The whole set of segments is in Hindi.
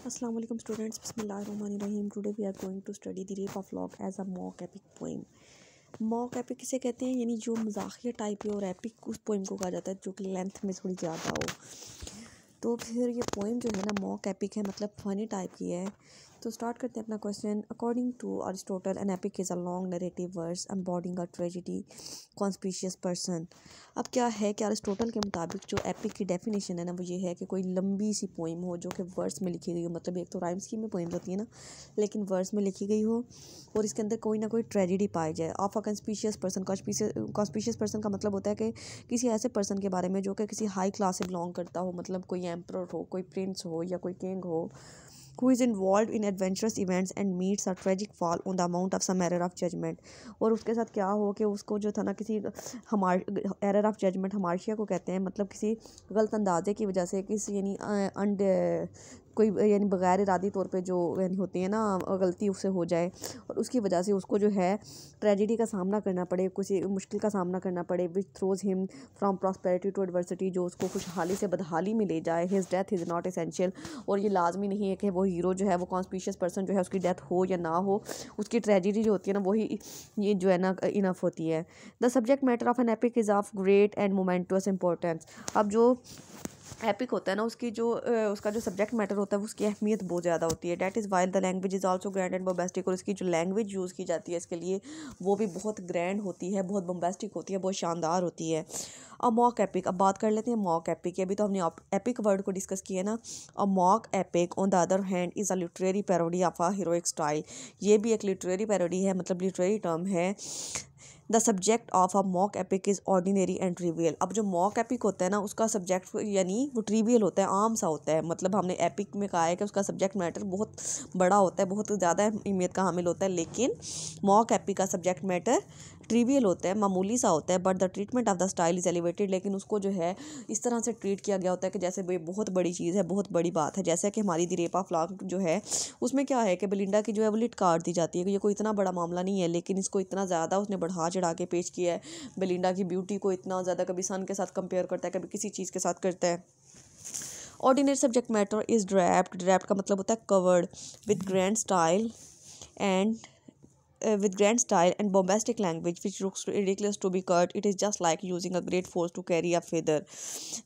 Assalamu alaikum students. Bismillahirrahmanirrahim. Today we are going to study the rape of log as a mock epic poem. Mock epic किसे कहते हैं, यानी जो मज़ाहिया टाइप है, और एपिक उस पोइम को कहा जाता है जो कि लेंथ में थोड़ी ज़्यादा हो। तो फिर ये पोइम जो है ना मॉक एपिक है, मतलब फ़नी टाइप की है। तो स्टार्ट करते हैं अपना question. According to Aristotle an epic is a long narrative verse embodying a tragedy conspicuous person. अब क्या है कि अरिस्टोटल के मुताबिक जो एपिक की डेफिनेशन है ना, वो ये है कि कोई लंबी सी पोइम हो जो कि वर्स में लिखी गई हो। मतलब एक तो राइम स्कीम में पोइम्स होती है ना, लेकिन वर्स में लिखी गई हो और इसके अंदर कोई ना कोई ट्रेजिडी पाई जाए। Of a conspicuous person, conspicuous person का मतलब होता है कि किसी ऐसे पर्सन के बारे में जो कि किसी हाई क्लास से बिलोंग करता हो, मतलब कोई एम्परर हो, कोई प्रिंस हो या कोई किंग हो, who is involved in adventurous events and meets a tragic fall on the amount of some error of judgment। और उसके साथ क्या हो कि उसको जो था ना किसी एरर ऑफ जजमेंट हमार्शिया को कहते हैं, मतलब किसी गलत अंदाजे की वजह से किसी यानी कोई यानी बगैर इरादी तौर पे जो यानी होती है ना गलती उससे हो जाए और उसकी वजह से उसको जो है ट्रेजिडी का सामना करना पड़े, किसी मुश्किल का सामना करना पड़े, which throws him from prosperity to adversity, जो उसको खुशहाली से बदहाली में ले जाए। His death is not essential, और ये लाजमी नहीं है कि वो हीरो जो है, वो कॉन्स्पिशियस पर्सन जो है, उसकी डेथ हो या ना हो, उसकी ट्रेजिडी जो होती है ना वही ये जो है ना इनफ होती है। The subject matter of an epic is of great and moments importance. अब जो एपिक होता है ना उसकी जो उसका जो सब्जेक्ट मैटर होता है उसकी अहमियत बहुत ज़्यादा होती है। That is while the language is also grand and bombastic, और इसकी जो लैंग्वेज यूज़ की जाती है इसके लिए वो भी बहुत ग्रैंड होती है, बहुत बोम्बास्टिक होती है, बहुत शानदार होती है। अ मॉक एपिक, अब बात कर लेते हैं मॉक एपिक की। अभी तो हमने एपिक वर्ड को डिस्कस किया ना। अ mock epic on the other hand is a literary parody of a heroic style. ये भी एक लिटरेरी पैरोडी है, मतलब लिटरेरी टर्म है। The subject of a mock epic is ordinary and trivial. अब जो मॉक एपिक होता है ना उसका सब्जेक्ट यानी वो ट्रिवियल होता है, आम सा होता है। मतलब हमने एपिक में कहा है कि उसका सब्जेक्ट मैटर बहुत बड़ा होता है, बहुत ज़्यादा अहमियत का हामिल होता है, लेकिन मॉक एपिक का सब्जेक्ट मैटर ट्रिवियल होता है, मामूली सा होता है। But the treatment of the style is elevated, लेकिन उसको जो है इस तरह से ट्रीट किया गया होता है कि जैसे भाई बहुत बड़ी चीज़ है, बहुत बड़ी बात है। जैसे कि हमारी द रेप ऑफ लॉग जो है उसमें क्या है कि बेलिंडा की जो है वो लिट काट दी जाती है कि ये कोई इतना बड़ा मामला नहीं है, लेकिन इसको इतना ज़्यादा उसने बढ़ा चढ़ा के पेश किया है। बेलिंडा की ब्यूटी को इतना ज़्यादा कभी सन के साथ कंपेयर करता है, कभी किसी चीज़ के साथ करता है। Ordinary subject matter is draped का मतलब होता है covered with grand style and with grand style and bombastic language which looks ridiculous to be cut. It is just like using a great force to carry a feather।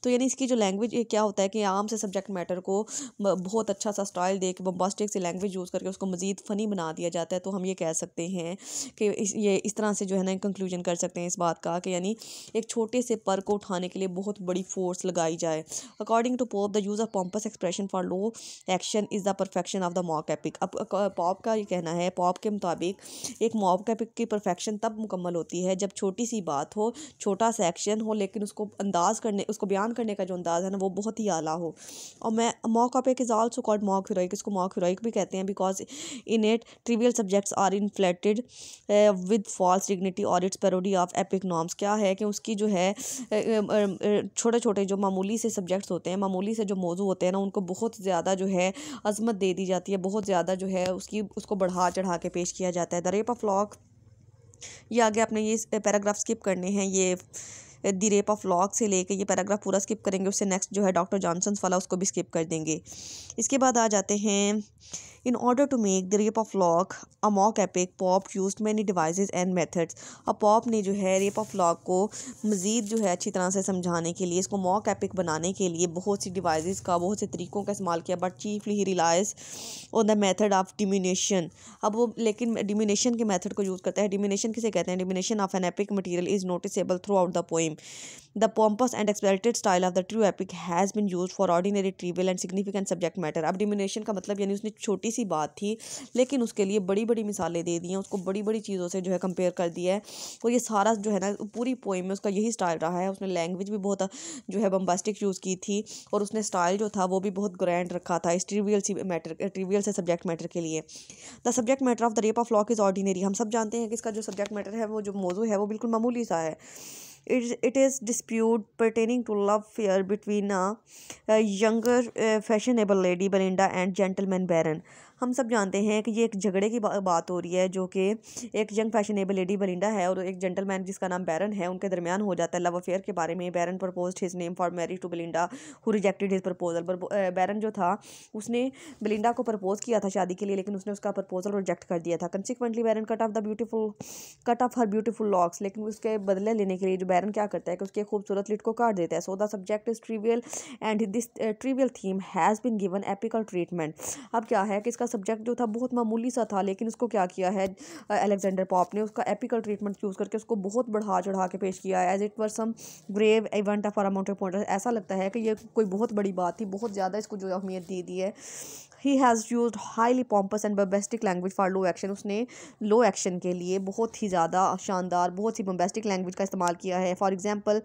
तो यानी इसकी जो लैंग्वेज क्या होता है कि आम से सब्जेक्ट मैटर को बहुत अच्छा सा स्टाइल दे के बोम्बास्टिक से लैंग्वेज यूज़ करके उसको मज़ीद फ़नी बना दिया जाता है। तो हम ये कह सकते हैं कि ये इस तरह से जो है ना कंक्लूजन कर सकते हैं इस बात का कि यानी एक छोटे से पर को उठाने के लिए बहुत बड़ी फोर्स लगाई जाए। According to Pope the use of pompous expression for low action is the perfection of the mock epic. अब पॉप का ये कहना है, पॉप के मुताबिक एक मॉक एपिक की परफेक्शन तब मुकम्मल होती है जब छोटी सी बात हो, छोटा सा एक्शन हो, लेकिन उसको बयान करने का जो अंदाज़ है ना वो बहुत ही आला हो। और मैं mock epic is also called mock heroic, इसको मॉक हीरोइक भी कहते हैं because in it trivial subjects are inflated with false dignity और it's parody of epic norms. क्या है कि उसकी जो है छोटे छोटे जो मामूली से सब्जेक्ट्स होते हैं, मामूली से जो मौजू होते हैं ना, उनको बहुत ज़्यादा जो है अजमत दे दी जाती है, बहुत ज़्यादा जो है उसको बढ़ा चढ़ा के पेश किया जाता है। द रेप ऑफ लॉग, ये आगे आपने ये पैराग्राफ स्किप करने हैं, ये द रेप ऑफ लॉग से लेके ये पैराग्राफ पूरा स्किप करेंगे, उससे नेक्स्ट जो है डॉक्टर जॉनसन्स वाला उसको भी स्किप कर देंगे। इसके बाद आ जाते हैं in order to make the rape of lock a mock epic Pope used many devices and methods. अब पॉप ने जो है रेप ऑफ लॉग को मज़ीद जो है अच्छी तरह से समझाने के लिए, इसको मॉक एपिक बनाने के लिए बहुत सी डिवाइसेस का, बहुत से तरीक़ों का इस्तेमाल किया, but chiefly he relies on the method of diminution. अब वो लेकिन डिमिनेशन के मेथड को यूज़ करता है। डिमिनेशन किसे कहते हैं? Diminution of an epic material is noticeable throughout the poem. The pompous and exalted style of the true epic has been used for ordinary, trivial and significant subject matter। अब diminution का मतलब यानी उसने छोटी सी बात थी लेकिन उसके लिए बड़ी बड़ी मिसालें दे दी हैं, उसको बड़ी बड़ी चीज़ों से जो है कंपेयर कर दिया है। और ये सारा जो है ना पूरी पोइम में उसका यही स्टाइल रहा है। उसने लैंग्वेज भी बहुत जो है बम्बास्टिक यूज़ की थी और उसने स्टाइल जो था वो भी बहुत ग्रैंड रखा था इस ट्रिवियल से सब्जेक्ट मैटर के लिए। The subject matter of the rape of log is ordinary. हम सब जानते हैं कि इसका जो सब्जेक्ट मैटर है, वो जो मौजू है वो बिल्कुल मामूली सा है। It is dispute pertaining to love affair between a younger fashionable lady Belinda and gentleman Baron. हम सब जानते हैं कि ये एक झगड़े की बात हो रही है जो कि एक यंग फैशनेबल लेडी बेलिंडा है और एक जेंटलमैन जिसका नाम बैरन है, उनके दरमियान हो जाता है लव अफेयर के बारे में। Baron proposed his name for marriage to Belinda who rejected his proposal. Baron जो था उसने बेलिंडा को प्रपोज किया था शादी के लिए, लेकिन उसने उसका प्रपोजल रिजेक्ट कर दिया था। Consequently Baron cut off her beautiful locks. लेकिन उसके बदले लेने के लिए जो बैरन क्या करता है कि उसके खूबसूरत लिट को काट देता है। So the subject is trivial and this trivial theme has been given epical treatment. अब क्या है कि इसका सब्जेक्ट जो था बहुत मामूली सा था, लेकिन उसको क्या किया है अलेक्जेंडर पॉप ने उसका एपिकल ट्रीटमेंट यूज़ करके उसको बहुत बढ़ा चढ़ा के पेश किया है। As it were some grave event for amount of point. ऐसा लगता है कि ये कोई बहुत बड़ी बात थी, बहुत ज़्यादा इसको जो अहमियत दे दी है। He has used highly pompous and bombastic language for low action. उसने लो एक्शन के लिए बहुत ही ज़्यादा शानदार, बहुत ही बम्बेस्टिक लैंग्वेज का इस्तेमाल किया है। For example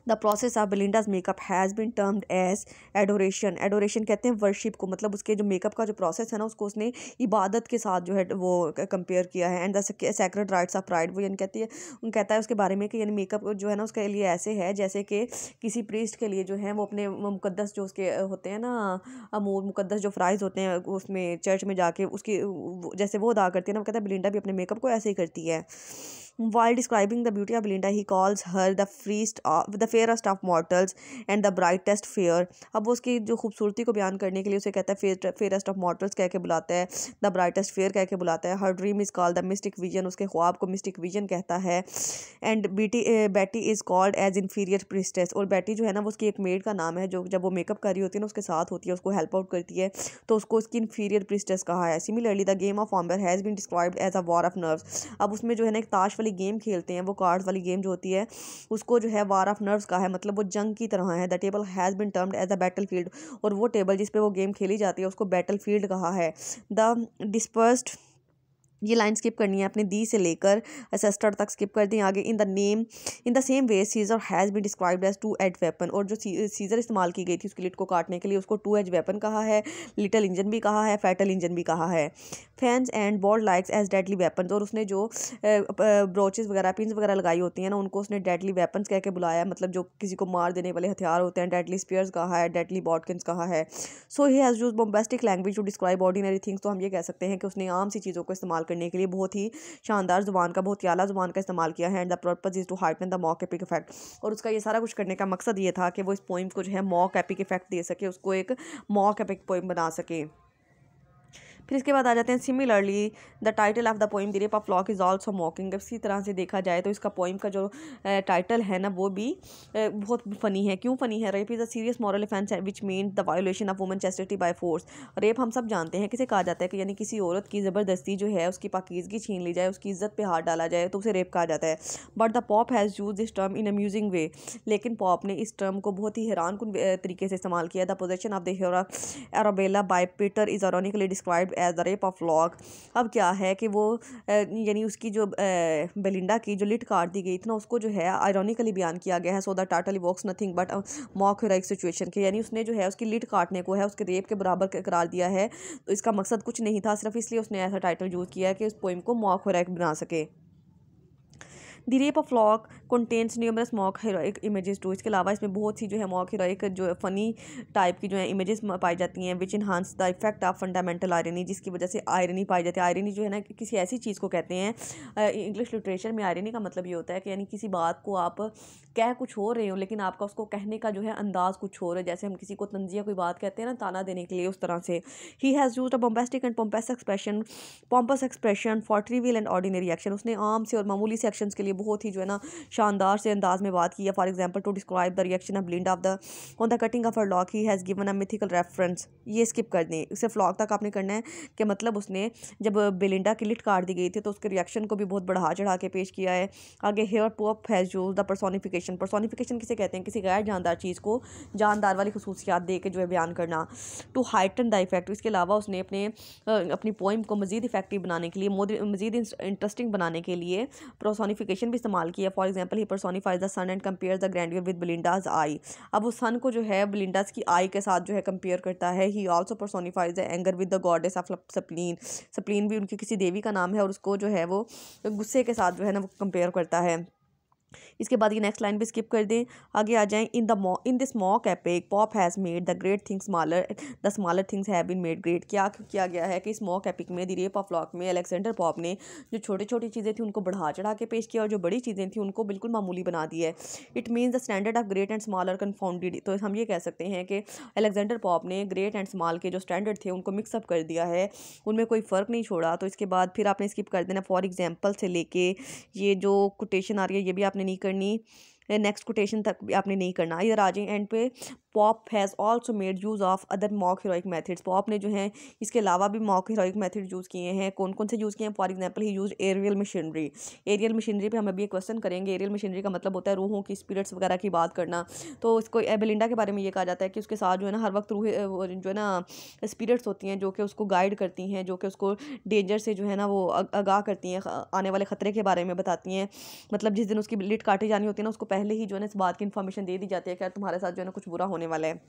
the process of Belinda's makeup has been termed as adoration. Adoration कहते हैं वर्शिप को, मतलब उसके जो मेकअप का जो प्रोसेस है ना उसको उसने इबादत के साथ जो है वो कंपेयर किया है। And the sacred rights of pride, वो यानी कहता है उसके बारे में कि यानी मेकअप जो है ना उसके लिए ऐसे है जैसे कि किसी प्रीस्ट के लिए जो है वो अपने मुकद्दस जो उसके होते हैं ना अमूर मुकद्दस जो फ़राइज़ होते हैं उसमें चर्च में जाके उसकी जैसे वो अदा करती है ना, वो कहता है बेलिंडा भी अपने मेकअप को ऐसे ही करती है। While describing the beauty of Belinda, he calls her the fairest of mortals and the brightest fair. अब वो उसकी जो खूबसूरती को बयान करने के लिए उसे कहता है fairest of mortals कह के बुलाता है, the brightest fair कह के बुलाता है। Her dream is called the mystic vision, उसके ख्वाब को mystic vision कहता है। And Betty is called as inferior priestess, और बेटी जो है ना वो उसकी एक मेड का नाम है जो जब वो मेकअप कर रही होती है ना उसके साथ होती है, उसको हेल्प आउट करती है, तो उसको उसकी inferior priestess कहा है। Similarly, the game of Amber has been described as a war of nerves. अब उसमें जो है ना एक ताश गेम खेलते हैं, वो कार्ड्स वाली गेम जो होती है उसको जो है वार ऑफ नर्व्स का है, मतलब वो जंग की तरह है। The table has been termed as a battle field, और वो टेबल जिस पे वो गेम खेली जाती है उसको बैटल फील्ड कहा है। द डिस्पर्स्ड, ये लाइन स्किप करनी है अपने दी से लेकर असेस्टर तक स्किप कर दी आगे। In the same way scissor has been described as two edge weapon, और जो सीजर इस्तेमाल की गई थी उसकी लिट को काटने के लिए उसको टू एज वेपन कहा है, लिटिल इंजन भी कहा है, फैटल इंजन भी कहा है। Fans and bold likes as deadly weapons, और उसने जो ब्रोचेस वगैरह पिन्स वगैरह लगाई होती हैं ना उनको उसने डेडली वेपन्स कह के बुलाया, मतलब जो किसी को मार देने वाले हथियार होते हैं। डेडली स्पीयर्स कहा है, डेडली बॉटकिन्स कहा है। So he has used bombastic language to describe ordinary things. तो हम ये कह सकते हैं कि उसने आम सी चीज़ों को इस्तेमाल करने के लिए बहुत ही शानदार ज़ुबान का, बहुत ही आला ज़ुबान का इस्तेमाल किया है। And the purpose is to heighten the mock epic effect, और उसका ये सारा कुछ करने का मकसद ये था कि वो इस पोइम को जो है मॉक एपिक इफेक्ट दे सके, उसको एक मॉक एपिक पोइम बना सके। फिर इसके बाद आ जाते हैं similarly the title of the poem the rape of Lok is also मॉकिंग। इसी तरह से देखा जाए तो इसका पोइम का जो टाइटल है ना वो भी बहुत फ़नी है। क्यों फ़नी है? Rape is a serious moral offence which mean the violation of woman chastity by force. Rape हम सब जानते हैं किसे कहा जाता है कि यानी किसी औरत की ज़बरदस्ती जो है उसकी पाकीज़गी छीन ली जाए, उसकी इज़्ज़त पे हाथ डाला जाए तो उसे रेप कहा जाता है। But the Pope has use this term in amusing way, लेकिन पॉप ने इस टर्म को बहुत ही हैरान कुन तरीके से इस्तेमाल किया। The possession of the Arabella by Peter is ironically described as the rape of lock. अब क्या है कि वो यानी उसकी जो बेलिंडा की जो लिट काट दी गई थी ना उसको जो है आयरॉनिकली बयान किया गया है। So the title evokes nothing but mock heroic situation के, यानी उसने जो है उसकी लिट काटने को है उसके रेप के बराबर करार दिया है, तो इसका मकसद कुछ नहीं था, सिर्फ इसलिए उसने ऐसा टाइटल यूज़ किया है कि उस पोइम को मॉक हेरोइक बना सके। The rape of lock contains numerous mock heroic images too. इसके अलावा इसमें बहुत सी जो है मॉक हीरोइक जो फ़नी टाइप की जो है इमेजेस पाई जाती हैं which enhance the effect of fundamental irony, जिसकी वजह से आयरनी पाई जाती है। आयरनी जो है ना किसी ऐसी चीज़ को कहते हैं, इंग्लिश लिटरेचर में आयरनी का मतलब ये होता है कि यानी किसी बात को आप कह कुछ हो रहे हो लेकिन आपका उसको कहने का जो है अंदाज कुछ हो रहा है, जैसे हम किसी को तंजिया कोई बात कहते हैं ना ताना देने के लिए, उस तरह से। He has used a bombastic and pompous expression for trivial and ordinary action. उसने आम से और मामूली से एक्शंस के लिए बहुत ही जो है ना शानदार से अंदाज में बात की है। For example to describe the reaction of Belinda on the cutting off her lock he has given a mythical reference. ये स्किप कर दें, सिर्फ लॉक तक आपने करना है कि मतलब उसने जब बेलिंडा की लिट काट दी गई थी तो उसके रिएक्शन को भी बहुत बढ़ा चढ़ा के पेश किया है। आगे here Pope has use the personification. Personification किसे कहते हैं? किसी गैर जानदार चीज़ को जानदार वाली खसूसियात दे के जो है बयान करना। टू हाइटन द इफेक्ट, इसके अलावा उसने अपनी पोइम को मज़ीद इफेक्टिव बनाने के लिए, मज़ीद इंटरेस्टिंग बनाने के लिए पर्सोनिफिकेशन भी इस्तेमाल किया। For example he personifies the sun and compare the grandeur with Belinda's eye. अब वो सन को जो है बेलिंडाज की आई के साथ जो है कंपेयर करता है। He also personifies the anger with the goddess of spleen. Spleen भी उनकी किसी देवी का नाम है और उसको जो है वो गुस्से के साथ जो है ना वो कंपेयर करता है। इसके बाद ये नेक्स्ट लाइन भी स्किप कर दें, आगे आ जाएं। In this mock epic Pope has made the great things smaller, the smaller things have been made great. क्या किया गया है कि इस मॉक एपिक में, द रेप ऑफ लॉक में, अलेक्जेंडर पॉप ने जो छोटी छोटी चीज़ें थी उनको बढ़ा चढ़ा के पेश किया और जो बड़ी चीज़ें थी उनको बिल्कुल मामूली बना दिया है। It means the standard of great and smaller confounded. तो हम ये कह सकते हैं कि अलेक्जेंडर पॉप ने ग्रेट एंड स्मॉल के जो स्टैंडर्ड थे उनको मिक्सअप कर दिया है, उनमें कोई फ़र्क नहीं छोड़ा। तो इसके बाद फिर आपने स्किप कर देना फॉर एग्जाम्पल से लेके ये जो कोटेशन आ रही है ये भी आपने नहीं करनी, नेक्स्ट कोटेशन तक भी आपने नहीं करना। इधर आ जाए एंड पे, pop has also made use of other mock heroic methods. Pop ने जो है इसके अलावा भी मॉक हीरोइक मेथड यूज़ किए हैं। कौन कौन से यूज़ किए हैं? For example he use aerial machinery. Aerial machinery पे हम अभी एक क्वेश्चन करेंगे। एरियल मशीनरी का मतलब होता है रूहों की, स्पिरिट्स वगैरह की बात करना। तो इसको बेलिंडा के बारे में ये कहा जाता है कि उसके साथ जो है ना हर वक्त रूह जो है ना स्पिरिट्स होती हैं जो कि उसको गाइड करती हैं, जो कि उसको डेंजर से जो है ना वो आगाह करती हैं, आने वाले ख़तरे के बारे में बताती हैं। मतलब जिस दिन उसकी लिट काटी जानी होती है ना उसको पहले ही जो है ना इस बात की इन्फॉर्मेशन दे दी जाती है कि यार तुम्हारे साथ जो है ना कुछ बुरा होने वाला है।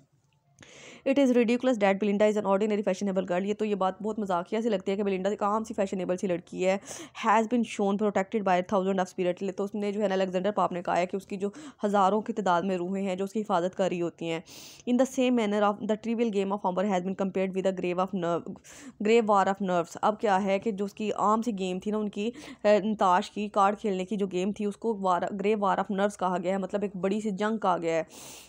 It is ridiculous that Belinda is an ordinary fashionable girl. ये तो ये बात बहुत मजाकिया सी लगती है कि बेलिंडा एक आम सी फैशनेबल सी लड़की है। Has been shown protected by thousand of spirit. तो उसने जो है ना अलेक्जेंडर पॉप ने कहा है कि उसकी जो हज़ारों की तादाद में रूहें हैं जो उसकी हिफाजत कर रही होती हैं। In the same manner of the trivial game of ombre has been compared with the grave war of nerves. अब क्या है कि जो उसकी आम सी गेम थी ना उनकी ताश की, कार्ड खेलने की जो गेम थी उसको ग्रेव वार ऑफ नर्व्स कहा गया है, मतलब एक बड़ी सी जंग कहा गया है।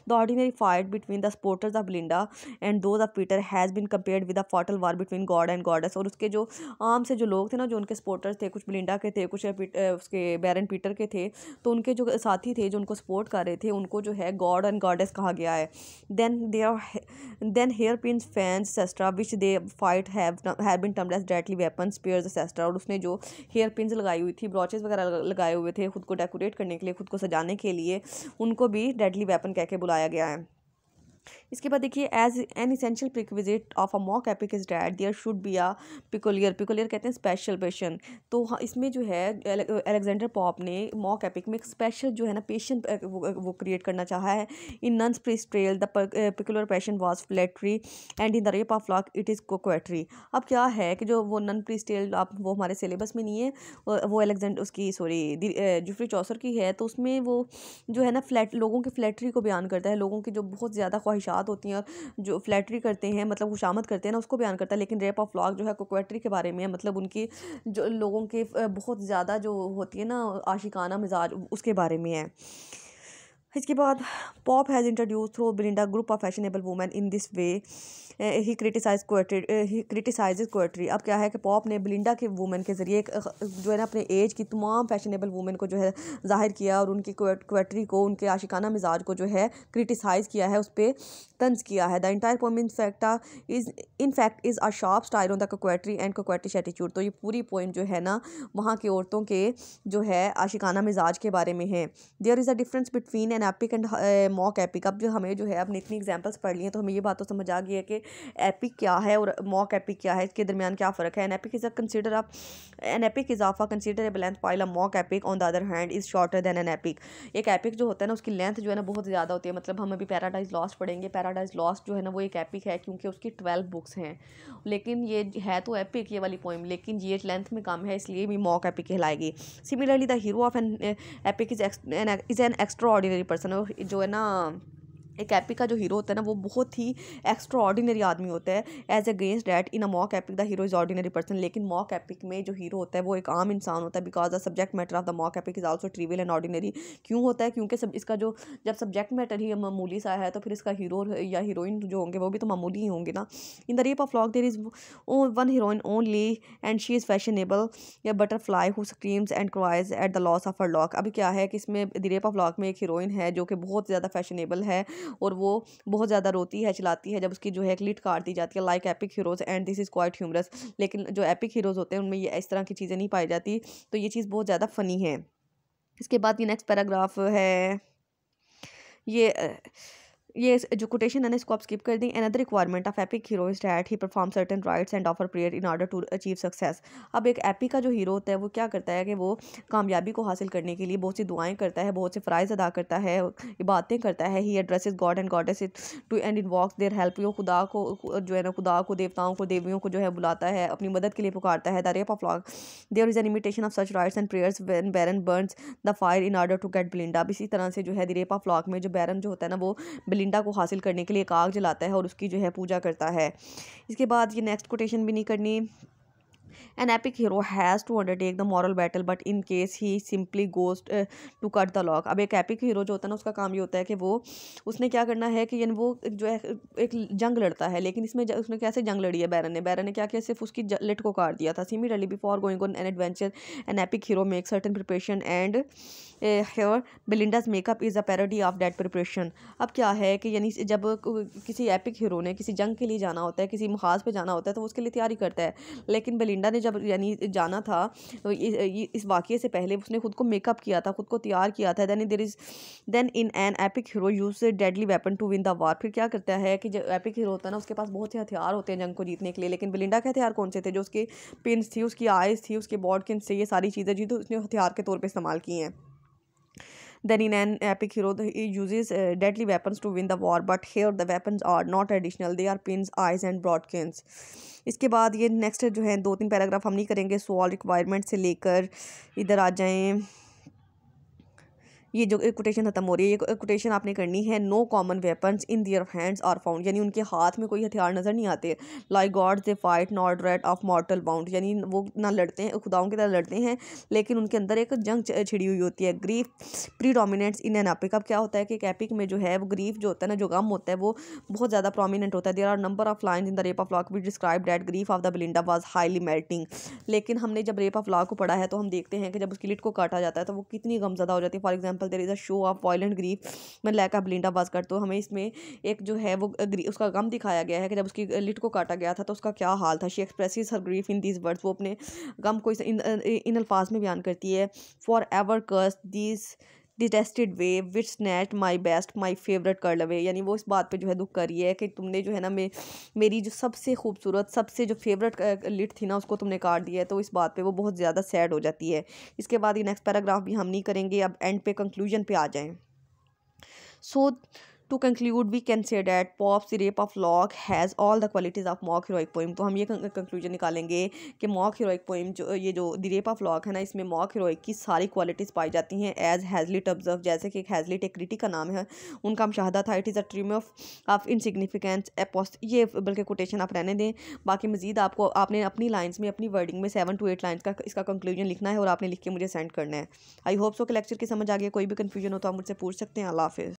The ordinary fight between the supporters of Belinda and those of Peter has been compared with a fatal war between god and goddess. और उसके जो आम से जो लोग थे ना, जो उनके सपोर्टर्स थे, कुछ बेलिंडा के थे, कुछ उसके बैरन पीटर के थे, तो उनके जो साथी थे जो उनको सपोर्ट कर रहे थे उनको जो है गॉड एंड गॉडेस कहा गया है। Then hair pin fans etcetera which they fight have been termed as deadly weapon spears etcetera. और उसने जो हेयर पिन्स लगाई हुई थी, ब्रॉचेस वगैरह लगाए हुए थे खुद को डेकोरेट करने के लिए, खुद को सजाने के लिए, उनको भी डेडली वेपन कह के बुलाया गया है। इसके बाद देखिए, as an essential prerequisite of a mock epic is that there should be a peculiar. Peculiar कहते हैं स्पेशल पेशन। तो हाँ, इसमें जो है अलेक्जेंडर पॉप ने मॉक एपिक में एक स्पेशल जो है ना पेशन वो क्रिएट करना चाहा है। In nun's priest's tale the peculiar passion was flattery and in the rape of lock it is coquetry. अब क्या है कि जो वो नन प्रिस्ट्रेल, आप वो हमारे सिलेबस में नहीं है, वो अलेक्जेंडर उसकी सॉरी जेफरी चौसर की है। तो उसमें वो जो है ना लोगों की फ्लैटरी को बयान करता है, लोगों की जो बहुत ज़्यादा ख्वाहिशात होती हैं और जो फ्लैटरी करते हैं, मतलब खुशामद करते हैं ना, उसको बयान करता है। लेकिन रेप ऑफ लॉक जो है कोक्वेटरी के बारे में है, मतलब उनकी जो लोगों के बहुत ज़्यादा जो होती है ना आशिकाना मिजाज, उसके बारे में है। इसके बाद, Pope has introduce through Belinda group of fashionable women in this way he criticise poetry. अब क्या है कि पॉप ने बेलिंडा के वुमेन के ज़रिए जो है ना अपने एज की तमाम फैशनेबल वुमेन को जो है ज़ाहिर किया और उनकी पोएट्री को, उनके आशिकाना मिजाज को जो है क्रिटिसाइज़ किया है, उस पर तंज किया है। The entire poem in fact is a sharp style on the coquetry and coquettish attitude. तो ये पूरी पोएम जो है ना वहाँ की औरतों के जो है आशिकाना मिजाज के बारे में है। There is a difference between an epic and mock epic. अब जो हमें जो है अपने इतनी एग्जाम्पल्स पढ़ लिए तो हमें ये बात तो समझ आ गई है कि एपिक क्या है और मॉक एपिक क्या है, इसके दरमियान क्या फ़र्क है। N epic is of a considerable length while a mock epic on the other hand is shorter than an epic. एक एपिक जो होता है ना उसकी लेंथ जो है ना बहुत ज़्यादा होती है। मतलब हम अभी पैराडाइज लॉस्ट पढ़ेंगे, पैराडाइज लॉस्ट जो है ना वो एक एपिक है क्योंकि उसकी 12 बुक्स हैं, लेकिन ये है तो एपिक ये वाली पोइम, लेकिन ये लेंथ में कम है, इसलिए भी मॉक एपिक कहलाएगी। Similarly the hero of an epic is an extraordinary person. जो है ना एक एपिक का जो हीरो होता है ना वो बहुत ही एक्स्ट्रा ऑर्डिनरी आदमी होता है, as against that in a mock epic the hero is ordinary person. लेकिन मॉक एपिक में जो हीरो होता है वो एक आम इंसान होता है, because the subject matter of the mock epic is also trivial and ordinary. क्यों होता है? क्योंकि इसका जो जब सब्जेक्ट मैटर ही मामूली सा है तो फिर इसका हीरो या हीरोइन जो होंगे वो भी तो मामूली ही होंगे ना। In the rape of lock there is one heroine only and she is fashionable या butterfly who screams and cries at the loss of her lock. अभी क्या है कि इसमें द रेप ऑफ लॉक में एक हीरोइन है जो कि बहुत ज़्यादा फैशनेबल है और वो बहुत ज़्यादा रोती है, चिल्लाती है जब उसकी जो है क्लिट काट दी जाती है, like epic heroes and this is quite humorous. लेकिन जो एपिक हीरोज़ होते हैं उनमें ये इस तरह की चीज़ें नहीं पाई जाती, तो ये चीज़ बहुत ज़्यादा फ़नी है। इसके बाद ये नेक्स्ट पैराग्राफ है, ये ये जो कोटेशन है ना इसको आप स्किप कर दें। Another requirement of epic hero is that he perform certain rites and offer prayer in order to achieve success. अब एक एपिक का जो हीरो होता है वो क्या करता है कि वो कामयाबी को हासिल करने के लिए बहुत सी दुआएं करता है, बहुत से फ़राइज़ अदा करता है, इबादतें करता है। He addresses god and goddess to and invokes their help. वो खुदा को जो है ना खुदा को, देवताओं को, देवियों को जो है बुलाता है, अपनी मदद के लिए पुकारता है। The rape of lock there is an imitation of such rites and prayers when baron burns the fire in order to get Belinda. इसी तरह से जो है द रेप ऑफ लॉक में जो बैरन जो होता है ना वो बिलिंडा को हासिल करने के लिए एक आग जलाता है और उसकी जो है पूजा करता है। इसके बाद ये नेक्स्ट कोटेशन भी नहीं करनी। An epic hero has to undertake the moral battle, but in case he simply goes to cut the lock। अब एक एपिक हीरो जो होता है ना उसका काम ये होता है कि वो उसने क्या करना है कि यानी वो जो है एक जंग लड़ता है, लेकिन इसमें उसने कैसे जंग लड़ी है बैरन ने क्या किया, सिर्फ उसकी लिट को काट दिया था। Similarly before going on an adventure an epic hero make certain preparation and here Belinda's makeup is a parody of that preparation. अब क्या है कि यानी जब किसी एपिक हीरो ने किसी जंग के लिए जाना होता है, किसी मुहाज पे जाना होता है, तो वो उसके लिए तैयारी करता है। लेकिन बेलिंडा ने जब यानी जाना था तो इस वाक़ये से पहले उसने खुद को मेकअप किया था, खुद को तैयार किया था। Then in an epic hero use deadly weapon to win the war. फिर क्या करता है कि जो एपिक हीरो होता है ना उसके पास बहुत से हथियार होते हैं जंग को जीतने के लिए, लेकिन बेलिंडा के हथियार कौन से थे, जो उसके पिन्स थी, उसकी आइज़ थी, उसके बॉडकिन्स से, ये सारी चीज़ें जी तो उसने हथियार के तौर पर इस्तेमाल की हैं। Then in an epic hero, he uses deadly weapons to win the war, but here the weapons are not additional, they are pins, eyes and broadkins। इसके बाद ये नेक्स्ट जो है 2-3 पैराग्राफ हम नहीं करेंगे, सवाल रिक्वायरमेंट से लेकर इधर आ जाएं। ये जो कोटेशन खत्म हो रही है, ये कोटेशन आपने करनी है। No common weapons in their hands are found, यानी उनके हाथ में कोई हथियार नज़र नहीं आते। Like gods they fight not dread of mortal bound, यानी वो ना लड़ते हैं, खुदाओं की तरह लड़ते हैं, लेकिन उनके अंदर एक जंग छिड़ी हुई होती है। Grief predominates in an epic. अब क्या होता है कि एक एपिक में जो है वो ग्रीफ जो होता है ना, जो गम होता है, वो बहुत ज़्यादा प्रोमिनेंट होता है। There are number of lines in the rape of lock we describe that grief of the Belinda was highly melting. लेकिन हमने जब रेप ऑफ लॉक को पढ़ा है तो हम देखते हैं कि जब उसकी लिट को काटा जाता है तो वो कितनी गमज़दा हो जाती है। For example there is a show of violent grief में lock of Belinda was cut. तो हमें इसमें एक जो है वो उसका गम दिखाया गया है कि जब उसकी लिट को काटा गया था तो उसका क्या हाल था। She expresses her grief in these words, वो अपने गम को इन अल्फाज में बयान करती है। For ever curse this detested way which snatch my best my favourite curl away, यानी वो इस बात पे जो है दुख कर रही है कि तुमने जो है ना मेरी जो सबसे खूबसूरत, सबसे जो फेवरेट लिट थी ना उसको तुमने काट दिया है। तो इस बात पे वो बहुत ज़्यादा सैड हो जाती है। इसके बाद ये नेक्स्ट पैराग्राफ भी हम नहीं करेंगे, अब एंड पे कंक्लूजन पे आ जाएँ। So to conclude we can say that Pop's The Rape of Lock has all the qualities of mock heroic poem। तो हम ये कंक्लूजन निकालेंगे कि मॉक हीरोइक पोइम जो ये जो द रेप ऑफ लॉक है ना, इसमें मॉक हीरोइक की सारी क्वालिटीज़ पाई जाती हैं। एज हैजलिट ऑब्जर्व, जैसे कि हैजलिट एक क्रिटिक का नाम है, उनका मुशाहदा था। It is a triumph of insignificance एपोस्ट, ये बल्कि कोटेशन आप रहने दें। बाकी मजीद आपने अपनी लाइन्स में, अपनी वर्डिंग में 7 to 8 लाइन्स का इसका कंक्लूजन लिखना है और आपने लिख के मुझे सेंड करना है। आई होप सो कि लेक्चर की समझ आ गई। कोई भी कन्फ्यूजन हो तो आप मुझसे पूछ सकते हैं। अल्लाह हाफिज़।